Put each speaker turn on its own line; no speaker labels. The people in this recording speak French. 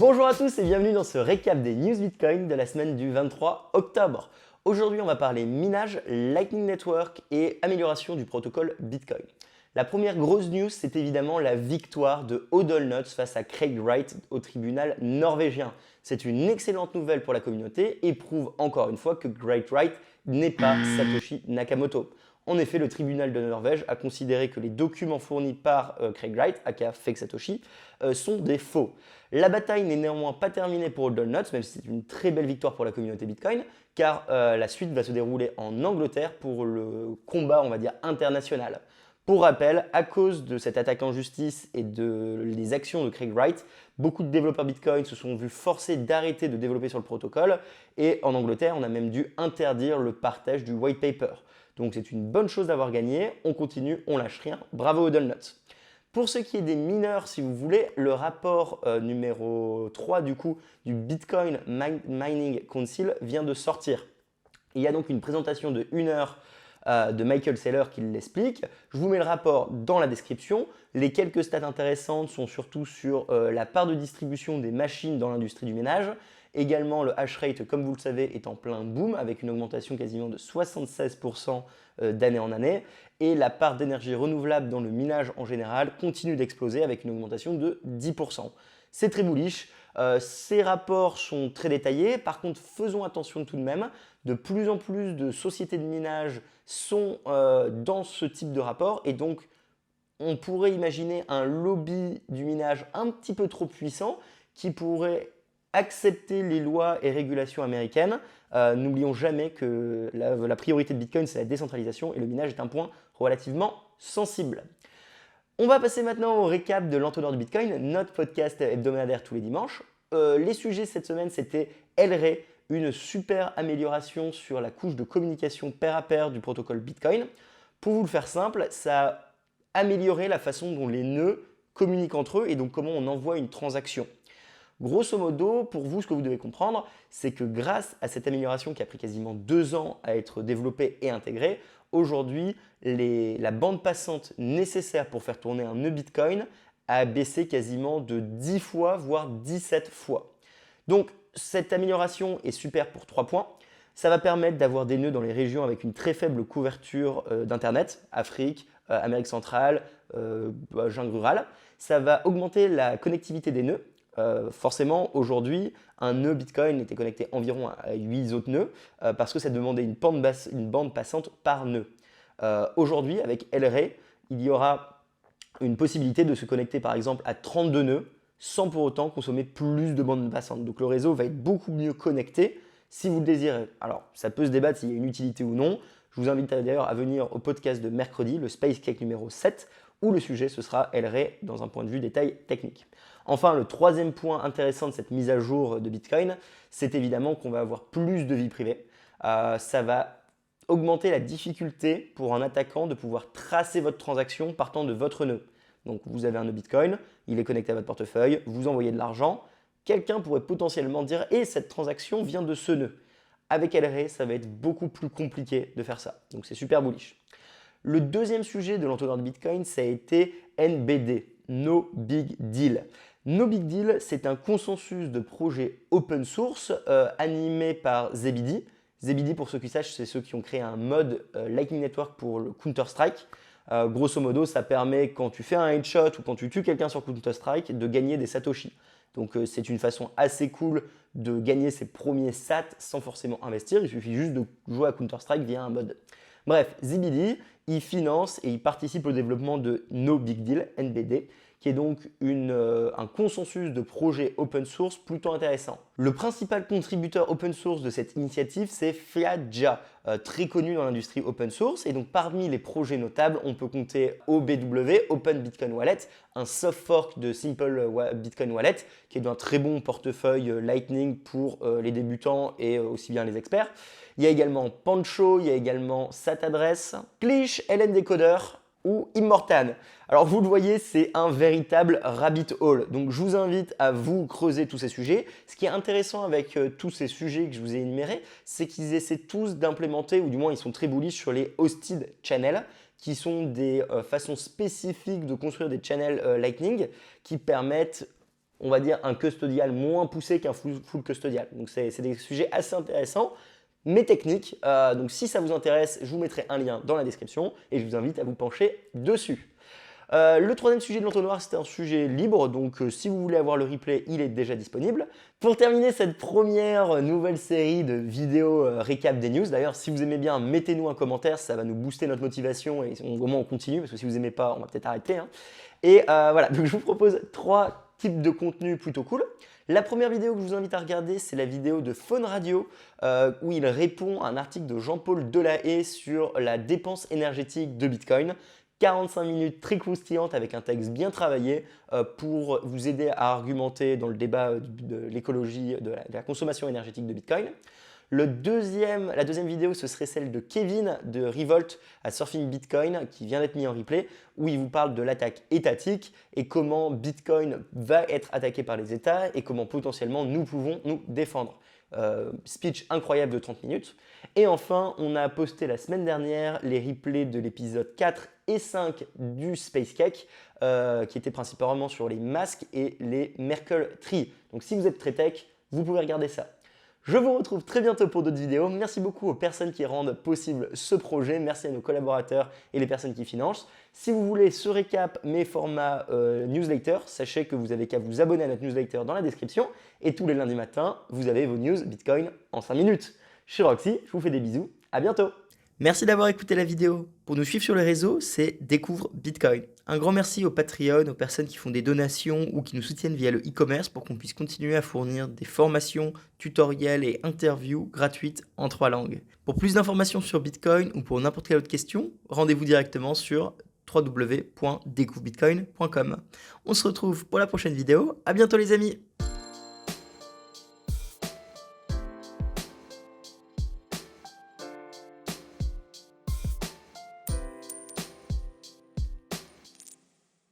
Bonjour à tous et bienvenue dans ce récap des news Bitcoin de la semaine du 23 octobre. Aujourd'hui, on va parler minage, Lightning Network et amélioration du protocole Bitcoin. La première grosse news, c'est évidemment la victoire de Hodl Nuts face à Craig Wright au tribunal norvégien. C'est une excellente nouvelle pour la communauté et prouve encore une fois que Craig Wright n'est pas Satoshi Nakamoto. En effet, le tribunal de Norvège a considéré que les documents fournis par Craig Wright, aka Fake Satoshi, sont des faux. La bataille n'est néanmoins pas terminée pour Hodl Nuts, même si c'est une très belle victoire pour la communauté Bitcoin, car la suite va se dérouler en Angleterre pour le combat, on va dire, international. Pour rappel, à cause de cette attaque en justice et des actions de Craig Wright, beaucoup de développeurs Bitcoin se sont vus forcés d'arrêter de développer sur le protocole et en Angleterre, on a même dû interdire le partage du white paper. Donc c'est une bonne chose d'avoir gagné, on continue, on lâche rien, bravo Hodl Nuts. Pour ce qui est des mineurs, si vous voulez, le rapport numéro 3 du Bitcoin Mining Council vient de sortir. Il y a donc une présentation de 1 heure de Michael Saylor qui l'explique. Je vous mets le rapport dans la description. Les quelques stats intéressantes sont surtout sur la part de distribution des machines dans l'industrie du ménage. Également, le hash rate, comme vous le savez, est en plein boom avec une augmentation quasiment de 76% d'année en année. Et la part d'énergie renouvelable dans le minage en général continue d'exploser avec une augmentation de 10%. C'est très bullish. Ces rapports sont très détaillés. Par contre, faisons attention tout de même. De plus en plus de sociétés de minage sont dans ce type de rapport et donc on pourrait imaginer un lobby du minage un petit peu trop puissant qui pourrait accepter les lois et régulations américaines. N'oublions jamais que la priorité de Bitcoin, c'est la décentralisation et le minage est un point relativement sensible. On va passer maintenant au récap de l'entonnoir du Bitcoin, notre podcast hebdomadaire tous les dimanches. Les sujets cette semaine, c'était LRay, une super amélioration sur la couche de communication pair à pair du protocole Bitcoin. Pour vous le faire simple, ça a amélioré la façon dont les nœuds communiquent entre eux et donc comment on envoie une transaction. Grosso modo, pour vous, ce que vous devez comprendre, c'est que grâce à cette amélioration qui a pris quasiment 2 ans à être développée et intégrée, aujourd'hui, la bande passante nécessaire pour faire tourner un nœud Bitcoin a baissé quasiment de 10 fois, voire 17 fois. Donc, cette amélioration est super pour 3 points. Ça va permettre d'avoir des nœuds dans les régions avec une très faible couverture d'Internet, Afrique, Amérique centrale, jungle rurale. Ça va augmenter la connectivité des nœuds. Forcément, aujourd'hui, un nœud Bitcoin était connecté environ à 8 autres nœuds parce que ça demandait une bande passante par nœud. Aujourd'hui, avec LRay, il y aura une possibilité de se connecter par exemple à 32 nœuds sans pour autant consommer plus de bandes passantes. Donc le réseau va être beaucoup mieux connecté si vous le désirez. Alors, ça peut se débattre s'il y a une utilité ou non. Je vous invite d'ailleurs à venir au podcast de mercredi, le Space Cake numéro 7, où le sujet ce sera LRay dans un point de vue détail technique. Enfin, le troisième point intéressant de cette mise à jour de Bitcoin, c'est évidemment qu'on va avoir plus de vie privée. Ça va augmenter la difficulté pour un attaquant de pouvoir tracer votre transaction partant de votre nœud. Donc vous avez un nœud Bitcoin, il est connecté à votre portefeuille, vous envoyez de l'argent, quelqu'un pourrait potentiellement dire « et cette transaction vient de ce nœud ». Avec LRay, ça va être beaucoup plus compliqué de faire ça. Donc c'est super bullish. Le deuxième sujet de l'entonnoir de Bitcoin, ça a été NBD, No Big Deal. No Big Deal, c'est un consensus de projets open source animé par Zebedee. Zebedee, pour ceux qui sachent, c'est ceux qui ont créé un mode Lightning Network pour le Counter-Strike. Grosso modo, ça permet, quand tu fais un headshot ou quand tu tues quelqu'un sur Counter-Strike, de gagner des satoshi. Donc c'est une façon assez cool de gagner ses premiers sats sans forcément investir. Il suffit juste de jouer à Counter-Strike via un mode. Bref, Zebedee, il finance et il participe au développement de No Big Deal, NBD, qui est donc un consensus de projets open source plutôt intéressant. Le principal contributeur open source de cette initiative, c'est Fiatja, très connu dans l'industrie open source. Et donc parmi les projets notables, on peut compter OBW, Open Bitcoin Wallet, un soft fork de Simple Bitcoin Wallet, qui est d'un très bon portefeuille Lightning pour les débutants et aussi bien les experts. Il y a également Pancho, il y a également SatAddress, Clich, LN Decoder ou Immortan. Alors vous le voyez, c'est un véritable rabbit hole. Donc je vous invite à vous creuser tous ces sujets. Ce qui est intéressant avec tous ces sujets que je vous ai énumérés, c'est qu'ils essaient tous d'implémenter, ou du moins ils sont très bullish sur les hosted channels, qui sont des façons spécifiques de construire des channels Lightning qui permettent on va dire, un custodial moins poussé qu'un full custodial. Donc c'est des sujets assez intéressants, mais techniques. Donc si ça vous intéresse, je vous mettrai un lien dans la description et je vous invite à vous pencher dessus. Le troisième sujet de l'entonnoir, c'était un sujet libre, donc si vous voulez avoir le replay, il est déjà disponible. Pour terminer cette première nouvelle série de vidéos récap des news, d'ailleurs si vous aimez bien, mettez-nous un commentaire, ça va nous booster notre motivation et au moins on continue, parce que si vous n'aimez pas, on va peut-être arrêter. Hein. Et voilà, donc je vous propose 3 types de contenus plutôt cool. La première vidéo que je vous invite à regarder, c'est la vidéo de Phone Radio, où il répond à un article de Jean-Paul Delahaye sur la dépense énergétique de Bitcoin. 45 minutes très croustillantes avec un texte bien travaillé pour vous aider à argumenter dans le débat de l'écologie, de la consommation énergétique de Bitcoin. La deuxième vidéo, ce serait celle de Kevin de Revolt à Surfing Bitcoin qui vient d'être mis en replay où il vous parle de l'attaque étatique et comment Bitcoin va être attaqué par les États et comment potentiellement nous pouvons nous défendre. Speech incroyable de 30 minutes. Et enfin, on a posté la semaine dernière les replays de l'épisode 4 et 5 du Space Cake qui était principalement sur les masques et les Merkle Tree. Donc si vous êtes très tech, vous pouvez regarder ça. Je vous retrouve très bientôt pour d'autres vidéos. Merci beaucoup aux personnes qui rendent possible ce projet. Merci à nos collaborateurs et les personnes qui financent. Si vous voulez ce récap, mes formats newsletter, sachez que vous avez qu'à vous abonner à notre newsletter dans la description. Et tous les lundis matins, vous avez vos news Bitcoin en 5 minutes. Je suis Roxy, je vous fais des bisous. À bientôt. Merci d'avoir écouté la vidéo. Pour nous suivre sur les réseaux, c'est Découvre Bitcoin. Un grand merci aux Patreon, aux personnes qui font des donations ou qui nous soutiennent via le e-commerce pour qu'on puisse continuer à fournir des formations, tutoriels et interviews gratuites en 3 langues. Pour plus d'informations sur Bitcoin ou pour n'importe quelle autre question, rendez-vous directement sur www.découvrebitcoin.com. On se retrouve pour la prochaine vidéo. À bientôt les amis.